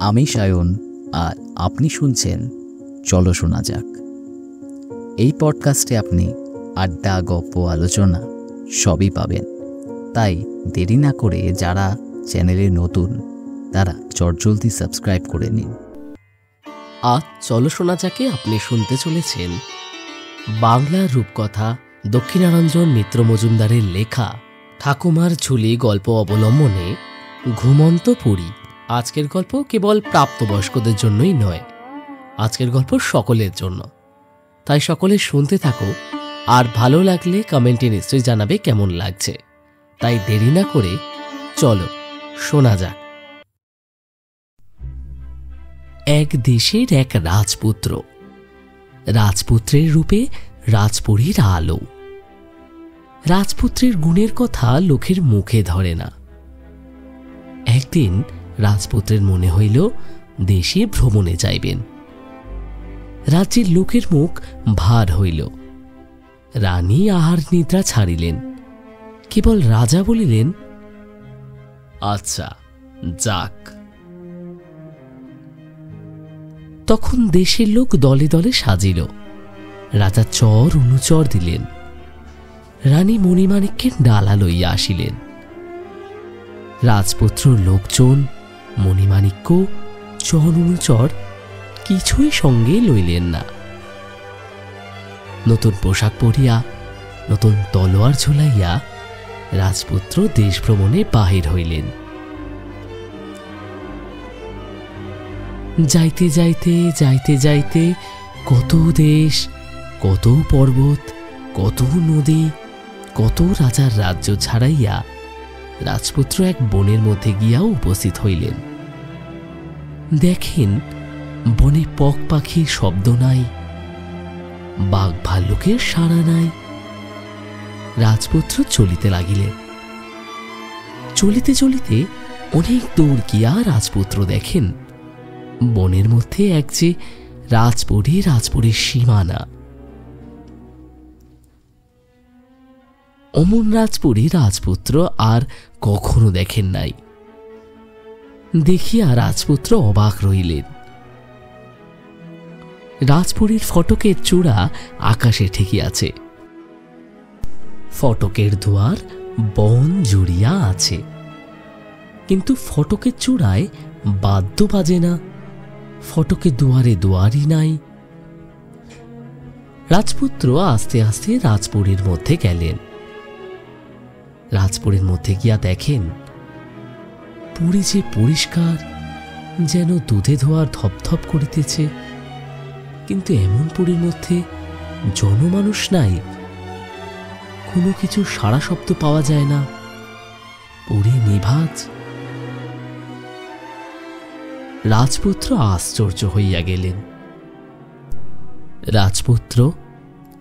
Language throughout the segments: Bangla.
আমি সায়ন, আর আপনি শুনছেন চলো শোনা যাক। এই পডকাস্টে আপনি আড্ডা, গল্প, আলোচনা সবই পাবেন। তাই দেরি না করে যারা চ্যানেলে নতুন তারা চটজলদি সাবস্ক্রাইব করে নিন। আজ চলো শোনা যাকে আপনি শুনতে চলেছেন বাংলার রূপকথা দক্ষিণারঞ্জন মিত্র মজুমদারের লেখা ঠাকুমার ঝুলি গল্প অবলম্বনে ঘুমন্ত পুরী। আজকের গল্প কেবল প্রাপ্তবয়স্কদের জন্যই নয়, আজকের গল্প সকলের জন্য। তাই সকলে শুনতে থাকো, আর ভালো লাগলে কমেন্টে নিশ্চয়ই জানাবে কেমন লাগছে। তাই দেরি না করে চলো শোনা যাক। এক দেশের এক রাজপুত্র, রাজপুত্রের রূপে রাজপুরীর আলো। রাজপুত্রের গুণের কথা লোকের মুখে ধরে না। একদিন রাজপুত্রের মনে হইল দেশে ভ্রমণে যাইবেন। রাজ্যের লোকের মুখ ভার হইল। রানী আহার নিদ্রা ছাড়িলেন। কেবল রাজা বলিলেন, আচ্ছা যাক। তখন দেশের লোক দলে দলে সাজিল। রাজা চর অনুচর দিলেন। রানী মণিমাণিক্যের ডালা লইয়া আসিলেন। রাজপুত্র, লোকজন, মণিমাণিক্য, চর অনুচর কিছুই সঙ্গে লইলেন না। নতুন পোশাক পরিয়া, নতুন তলোয়ার ঝুলাইয়া রাজপুত্র দেশ ভ্রমণে বাহির হইলেন। যাইতে যাইতে যাইতে যাইতে কত দেশ, কত পর্বত, কত নদী, কত রাজার রাজ্য ছাড়াইয়া রাজপুত্র এক বনের মধ্যে গিয়াও উপস্থিত হইলেন। দেখেন, বনে পক পাখির শব্দ নাই, বাঘ ভাল্লুকের সাড়া নাই। রাজপুত্র চলিতে লাগিলেন। চলিতে চলিতে অনেক দূর গিয়া রাজপুত্র দেখেন বনের মধ্যে এক যে রাজপুরীর সীমানা। অমন রাজপুরী রাজপুত্র আর কখনো দেখেন নাই। দেখিয়া রাজপুত্র অবাক রহিলেন। রাজপুরীর ফটকের চূড়া আকাশে ঠেকিয়াছে। ফটকের দুয়ার বন জুড়িয়া আছে, কিন্তু ফটকের চূড়ায় বাদ্য বাজে না। ফটকের দুয়ারে দুয়ারই নাই। রাজপুত্র আস্তে আস্তে রাজপুরীর মধ্যে গেলেন। রাজপুরীর মধ্যে গিয়া দেখেন পুরী যে পরিষ্কার, যেন দুধে ধোয়ার ধপধপ করিতেছে। কিন্তু এমন পুরীর মধ্যে জনমানুষ নাই, কোনো কিছু সাড়া শব্দ পাওয়া যায় না। পুরী নিভাজ। রাজপুত্র আশ্চর্য হইয়া গেলেন। রাজপুত্র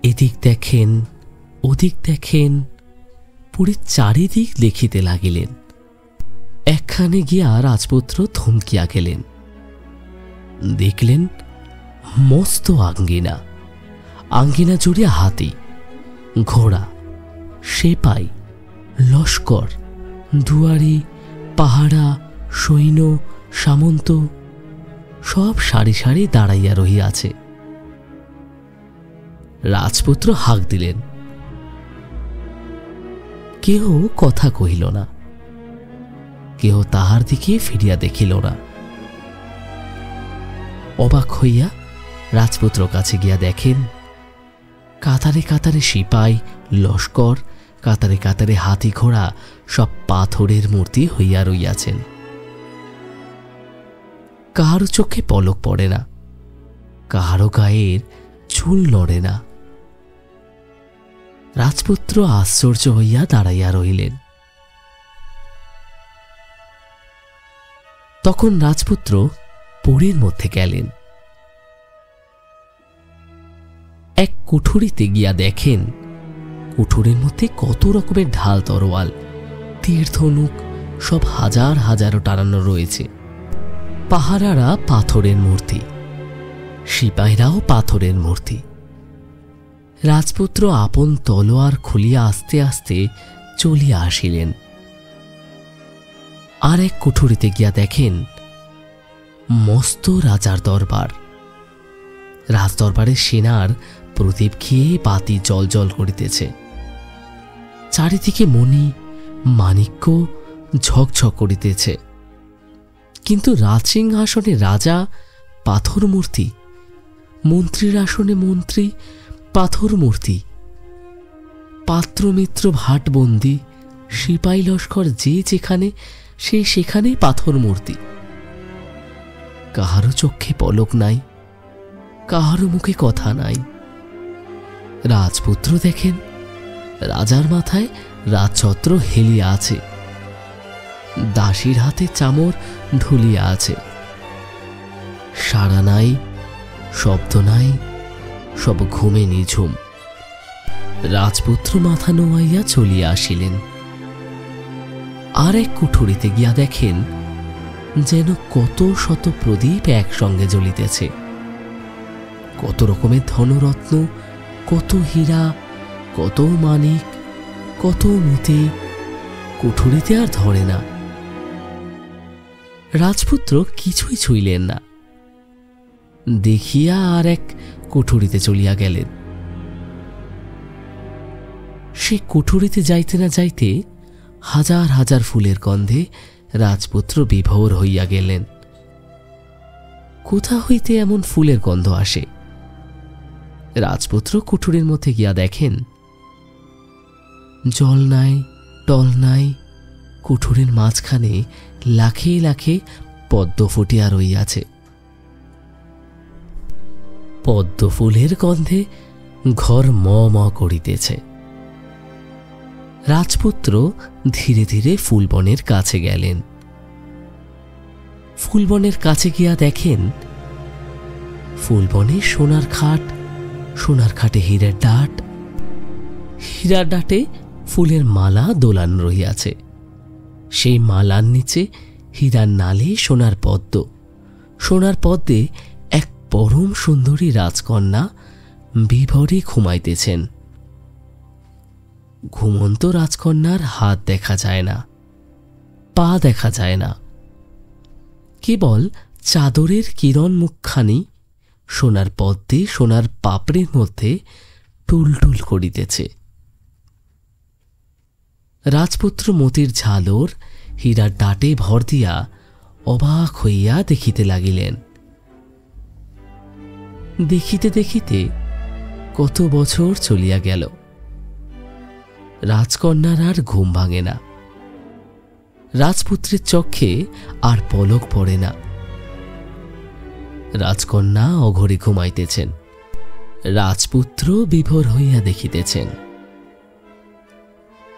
এদিক দেখেন, ওদিক দেখেন, পুরীর চারিদিক দেখিতে লাগিলেন। একখানে গিয়া রাজপুত্র থমকিয়া গেলেন। দেখলেন মস্ত আঙ্গিনা, আঙ্গিনা জুড়িয়া হাতি, ঘোড়া, সেপাই, লস্কর, দুয়ারি, পাহারা, সৈন্য, সামন্ত সব সারি সারি দাঁড়াইয়া রহিয়াছে। রাজপুত্র হাঁক দিলেন। কেহ কথা কহিল না, কেহ তাহার দিকে ফিরিয়া দেখিল না। অবাক হইয়া রাজপুত্র কাছে গিয়া দেখেন কাতারে কাতারে সিপাই, লস্কর, কাতারে কাতারে হাতি ঘোড়া সব পাথরের মূর্তি হইয়া রইয়াছেন। কাহারও চোখে পলক পড়ে না, কাহারও গায়ের চুল নড়ে না। রাজপুত্র আশ্চর্য হইয়া দাঁড়াইয়া রহিলেন। তখন রাজপুত্র পুরীর মধ্যে গেলেন। এক কুঠুরিতে গিয়া দেখেন কুঠুরির মধ্যে কত রকমের ঢাল তরোয়াল, তীর ধনুক সব হাজার হাজারো টানানো রয়েছে। পাহারারা পাথরের মূর্তি, সিপাহীরাও পাথরের মূর্তি। রাজপুত্র আপন তলোয়ার খুলিয়া আস্তে আস্তে চলিয়া আসিলেন। আর এক কুঠুরিতে গিয়া দেখেন মস্ত রাজার দরবার। রাজদরবারের সেনার প্রদীপ খেয়ে বাতি জ্বলজ্বল করিতেছে। চারিদিকে মণি মাণিক্য ঝকঝক করিতেছে, কিন্তু রাজসিংহাসনে রাজা পাথর মূর্তি, মন্ত্রীর আসনে মন্ত্রী পাথর মূর্তি, পাত্রমিত্র ভাটবন্দি, সিপাহী লস্কর যে যেখানে সে সেখানেই পাথর মূর্তি। কাহারও চক্ষে পলক নাই, কাহারও মুখে কথা নাই। রাজপুত্র দেখেন, রাজার মাথায় রাজছত্র হেলিয়া আছে, দাসীর হাতে চামর ঢুলিয়া আছে। সাড়া নাই, শব্দ নাই, সব ঘুমে নিঝুম। রাজপুত্র মাথা নোয়াইয়া চলিয়া আসিলেন। আর এক কুঠুরিতে গিয়া দেখেন যেন কত শত প্রদীপ একসঙ্গে জ্বলিতেছে। কত রকমের ধনরত্ন, কত হীরা, কত মানিক, কত মতি, কুঠুরিতে আর ধরে না। রাজপুত্র কিছুই ছুঁইলেন না, দেখিয়া আর এক কুঠুরিতে চলিয়া গেলেন। সে কুঠুরিতে যাইতে না যাইতে হাজার হাজার ফুলের গন্ধে রাজপুত্র বিভোর হইয়া গেলেন। কোথা হইতে এমন ফুলের গন্ধ আসে? রাজপুত্র কুঠুরির মধ্যে গিয়া দেখেন জল নাই, টল নাই, কুঠুরির মাঝখানে লাখে লাখে পদ্ম ফুটিয়া রইয়াছে। পদ্ম ফুলের গন্ধে ঘর ম ম করিতেছে। রাজপুত্র ধীরে ধীরে ফুলবনের কাছে গেলেন। ফুলবনের কাছে গিয়া দেখেন ফুলবনে সোনার খাট, সোনার খাটে হীরের ডাট, হীরার ডাটে ফুলের মালা দোলান রহিয়াছে। সেই মালার নিচে হীরার নালে সোনার পদ্ম, সোনার পদ্মে এক পরম সুন্দরী রাজকন্যা বিভরে ঘুমাইতেছেন। ঘুমন্ত রাজকন্যার হাত দেখা যায় না, পা দেখা যায় না, কেবল চাদরের কিরণ মুখখানি সোনার পদ্মে সোনার পাপড়ির মধ্যে টুলটুল করিতেছে। রাজপুত্র মতির ঝালর হীরার ডাটে ভর দিয়া অবাক হইয়া দেখিতে লাগিলেন। দেখিতে দেখিতে কত বছর চলিয়া গেল। রাজকন্যার আর ঘুম ভাঙে না, রাজপুত্রের চক্ষে আর পলক পড়ে না। রাজকন্যা অঘরে ঘুমাইতেছেন, রাজপুত্র বিভোর হইয়া দেখিতেছেন।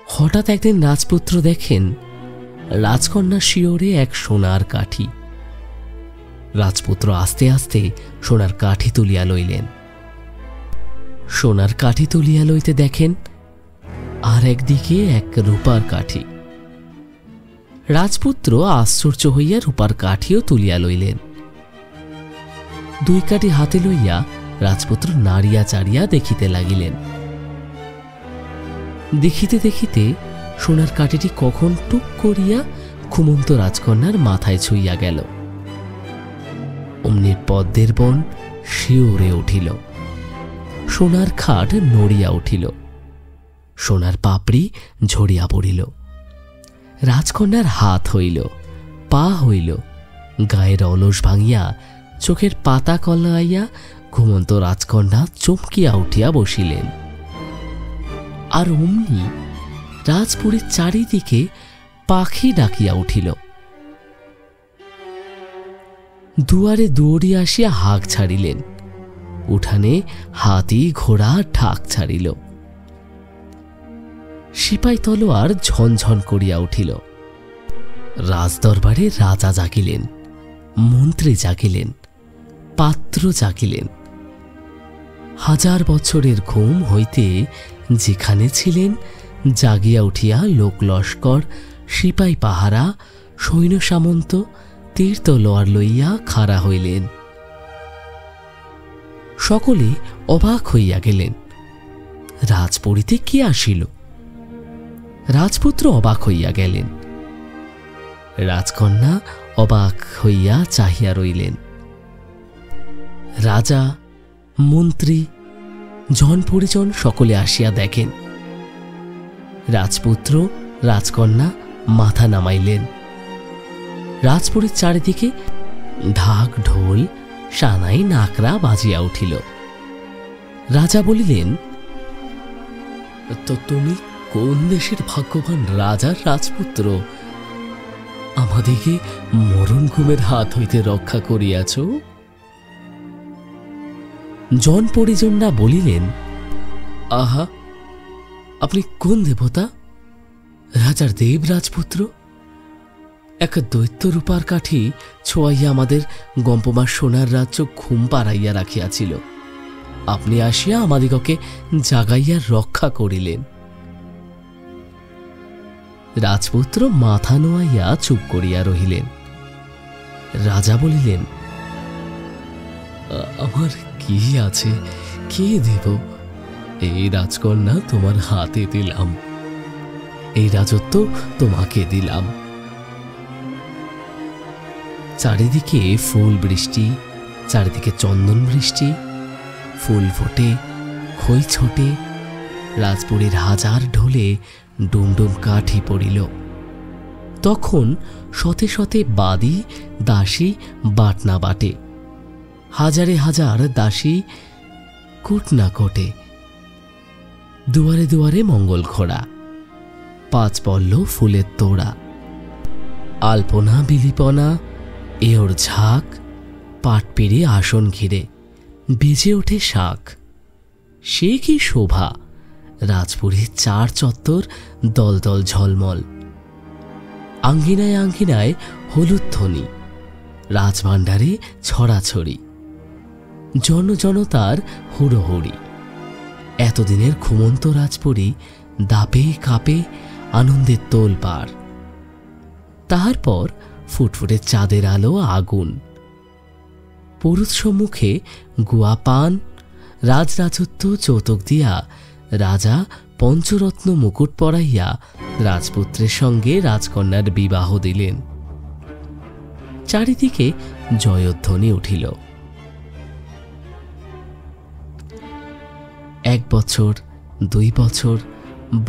হঠাৎ একদিন রাজপুত্র দেখেন রাজকন্যার শিয়রে এক সোনার কাঠি। রাজপুত্র আস্তে আস্তে সোনার কাঠি তুলিয়া লইলেন। সোনার কাঠি তুলিয়া লইতে দেখেন আর একদিকে এক রূপার কাঠি। রাজপুত্র আশ্চর্য হইয়া রূপার কাঠিও তুলিয়া লইলেন। দুই কাঠি হাতে লইয়া রাজপুত্র নাড়িয়া চাড়িয়া দেখিতে লাগিলেন। দেখিতে দেখিতে সোনার কাঠিটি কখন টুক করিয়া ঘুমন্ত রাজকন্যার মাথায় ছুঁইয়া গেল। অমনি পদ্মের বন শিউরে উঠিল, সোনার খাট নড়িয়া উঠিল, সোনার পাপড়ি ঝরিয়া পড়িল। রাজকন্যার হাত হইল, পা হইল, গায়ের অলস ভাঙিয়া চোখের পাতা কলাইয়া ঘুমন্ত রাজকন্যা চমকিয়া উঠিয়া বসিলেন। আর অমনি রাজপুরীর চারিদিকে পাখি ডাকিয়া উঠিল। দুয়ারে দৌড়িয়া আসিয়া হাঁক ছাড়িলেন। উঠানে হাতি ঘোড়া ঢাক ছাড়িল। সিপাই তলোয়ার ঝনঝন করিয়া উঠিল। রাজদরবারে রাজা জাগিলেন, মন্ত্রী জাগিলেন, পাত্র জাগিলেন। হাজার বছরের ঘুম হইতে যেখানে ছিলেন জাগিয়া উঠিয়া লোক লস্কর, সিপাই পাহারা, সৈন্য সামন্ত তীর তলোয়ার লইয়া খাড়া হইলেন। সকলে অবাক হইয়া গেলেন, রাজপুরীতে কে আসিল? রাজপুত্র অবাক হইয়া গেলেন। রাজকন্যা অবাক হইয়া চাহিয়া রইলেন। রাজা, মন্ত্রী, জন পরিজন সকলে আসিয়া দেখেন। রাজপুত্র রাজকন্যা মাথা নামাইলেন। রাজপুরীর চারিদিকে ঢাক ঢোল সানাই নাকরা বাজিয়া উঠিল। রাজা বলিলেন, তো তুমি কোন দেশের ভাগ্যবান রাজার রাজপুত্র? আমাদিকে মরণ ঘুমের হাত হইতে রক্ষা করিয়াছ। জন পরিজনরা বলিলেন, আহা, আপনি কোন দেবতা? রাজার দেব রাজপুত্র? এক দৈত্য রূপার কাঠি ছোঁয়াইয়া আমাদের গম্পমার সোনার রাজ্য ঘুম পাড়াইয়া রাখিয়াছিল। আপনি আসিয়া আমাদিগকে জাগাইয়া রক্ষা করিলেন। রাজপুত্র মাথা নোয়াইয়া চুপ করিয়া রহিলেন। রাজা বলিলেন, আমার কি আছে, কি দেব? এই রাজকন্যা তোমার হাতে দিলাম, এই রাজত্ব তোমাকে দিলাম। চারিদিকে ফুল বৃষ্টি, চারিদিকে চন্দন বৃষ্টি, ফুল ফোটে, খই ছোটে, রাজপুরীর হাজার ঢোলে ডুমডুম কাঠি পড়িল। তখন শতে শতে বাদী দাসী বাটনা বাটে, হাজারে হাজার দাসী কুটনা কোটে। দুয়ারে দুয়ারে মঙ্গল ঘোড়া, পাঁচ পল্ল ফুলের তোড়া, আলপনা বিলিপনা এওর ঝাঁক, পাট পেরে আসন ঘিরে বেজে ওঠে শাঁখ। সে কি শোভা! রাজপুরীর চার চত্বর দলদল ঝলমল, আঙ্গিনায় আঙ্গিনায় হলুদ ধ্বনি, রাজভাণ্ডারে ছড়াছড়ি, জনজনতার হুড়োহুড়ি। এতদিনের ঘুমন্ত রাজপুরী দাপে কাঁপে আনন্দের তোলপাড়। তাহার পর ফুটফুটে চাঁদের আলো আগুন, পুরুষ সম্মুখে গুয়া পান, রাজরাজত্ব যৌতুক দিয়া রাজা পঞ্চরত্ন মুকুট পরাইয়া রাজপুত্রের সঙ্গে রাজকন্যার বিবাহ দিলেন। চারিদিকে জয়ধ্বনি উঠিল। 1 বছর, 2 বছর,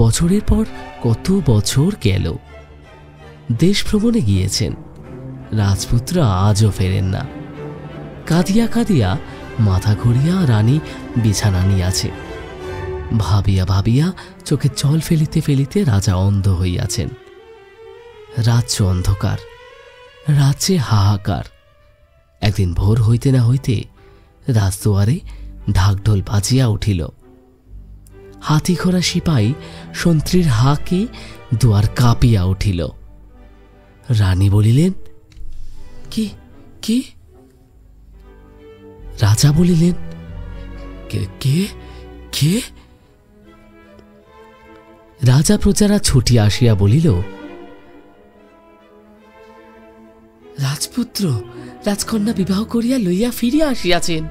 বছরের পর কত বছর গেল। দেশ ভ্রমণে গিয়েছেন, রাজপুত্র আজও ফেরেন না। কাঁদিয়া কাঁদিয়া মাথা ঘুরিয়া রানী বিছানা নিয়াছে। ভাবিয়া ভাবিয়া চোখে জল ফেলিতে ফেলিতে রাজা অন্ধ হইয়াছেন। রাজ্য অন্ধকার, রাজ্যে হাহাকার। একদিন ভোর হইতে না হইতে রাজদুয়ারে ঢাকঢোল বাজিয়া উঠিল। হাতি ঘোড়া সিপাই সন্ত্রীর হাঁকে দুয়ার কাঁপিয়া উঠিল। রানী বলিলেন, কি কি? রাজা বলিলেন, কে কে কে? রাজা প্রজারা ছুটিয়া আসিয়া বলিল, রাজপুত্র রাজকন্যা বিবাহ করিয়া লইয়া ফিরিয়া আসিয়াছেন।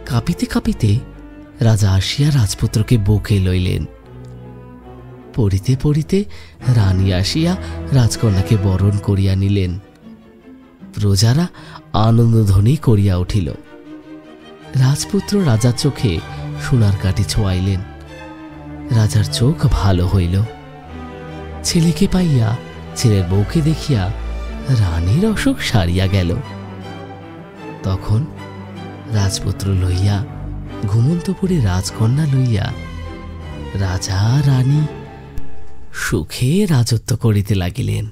কাঁপিতে কাঁপিতে রাজা আসিয়া রাজপুত্রকে বুকে লইলেন। পড়িতে পড়িতে রানী আসিয়া রাজকন্যাকে বরণ করিয়া নিলেন। প্রজারা আনন্দধ্বনি করিয়া উঠিল। রাজপুত্র রাজার চোখে সোনার কাঠি ছোঁয়াইলেন। রাজার চোখ ভালো হইল। ছেলেকে পাইয়া, ছেলের বউকে দেখিয়া রানীর অসুখ সারিয়া গেল। তখন রাজপুত্র লইয়া, ঘুমন্তপুরে রাজকন্যা লইয়া রাজা রানী সুখে রাজত্ব করিতে লাগিলেন।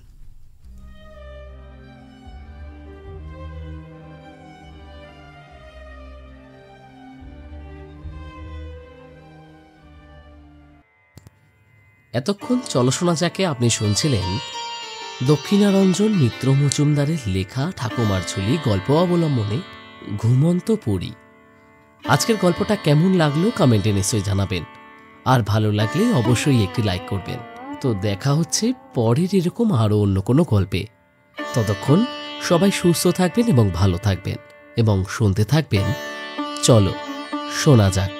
এতক্ষণ চলো শোনা যাকে আপনি শুনছিলেন দক্ষিণারঞ্জন মিত্র মজুমদারের লেখা ঠাকুমার ঝুলি গল্প অবলম্বনে ঘুমন্ত পুরী। আজকের গল্পটা কেমন লাগলো কমেন্টে নিশ্চয়ই জানাবেন, আর ভালো লাগলে অবশ্যই একটি লাইক করবেন। তো দেখা হচ্ছে পরের এরকম আরও অন্য কোনো গল্পে। ততক্ষণ সবাই সুস্থ থাকবেন এবং ভালো থাকবেন এবং শুনতে থাকবেন চলো শোনা যাক।